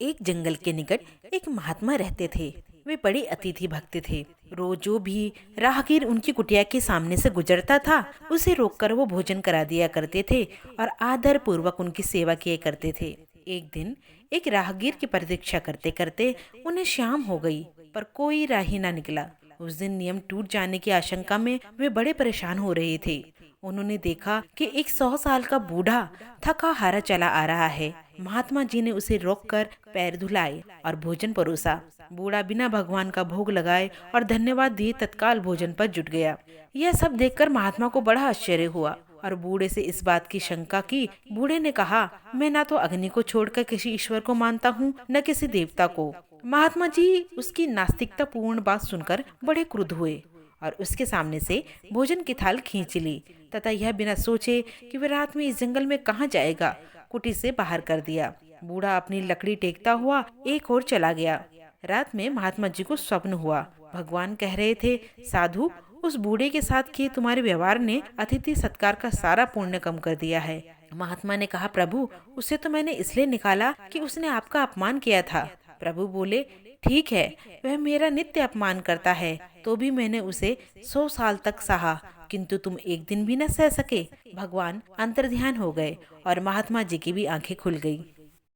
एक जंगल के निकट एक महात्मा रहते थे। वे बड़े अतिथि भक्त थे। रोज जो भी राहगीर उनकी कुटिया के सामने से गुजरता था, उसे रोककर वो भोजन करा दिया करते थे और आदर पूर्वक उनकी सेवा किया करते थे। एक दिन एक राहगीर की प्रतीक्षा करते करते उन्हें शाम हो गई, पर कोई राही ना निकला। उस दिन नियम टूट जाने की आशंका में वे बड़े परेशान हो रहे थे। उन्होंने देखा कि एक 100 साल का बूढ़ा थका हारा चला आ रहा है। महात्मा जी ने उसे रोककर पैर धुलाए और भोजन परोसा। बूढ़ा बिना भगवान का भोग लगाए और धन्यवाद दिए तत्काल भोजन पर जुट गया। यह सब देखकर महात्मा को बड़ा आश्चर्य हुआ और बूढ़े से इस बात की शंका की। बूढ़े ने कहा, मैं ना तो अग्नि को छोड़कर किसी ईश्वर को मानता हूँ, न किसी देवता को। महात्मा जी उसकी नास्तिकता पूर्ण बात सुनकर बड़े क्रुद्ध हुए और उसके सामने से भोजन की थाल खींच ली तथा यह बिना सोचे कि वह रात में इस जंगल में कहाँ जाएगा, कुटी से बाहर कर दिया। बूढ़ा अपनी लकड़ी टेकता हुआ एक ओर चला गया। रात में महात्मा जी को स्वप्न हुआ। भगवान कह रहे थे, साधु, उस बूढ़े के साथ किए तुम्हारे व्यवहार ने अतिथि सत्कार का सारा पुण्य कम कर दिया है। महात्मा ने कहा, प्रभु, उसे तो मैंने इसलिए निकाला कि उसने आपका अपमान किया था। प्रभु बोले, ठीक है, वह मेरा नित्य अपमान करता है, तो भी मैंने उसे 100 साल तक सहा, किंतु तुम एक दिन भी न सह सके। भगवान अंतर्ध्यान हो गए और महात्मा जी की भी आंखें खुल गई।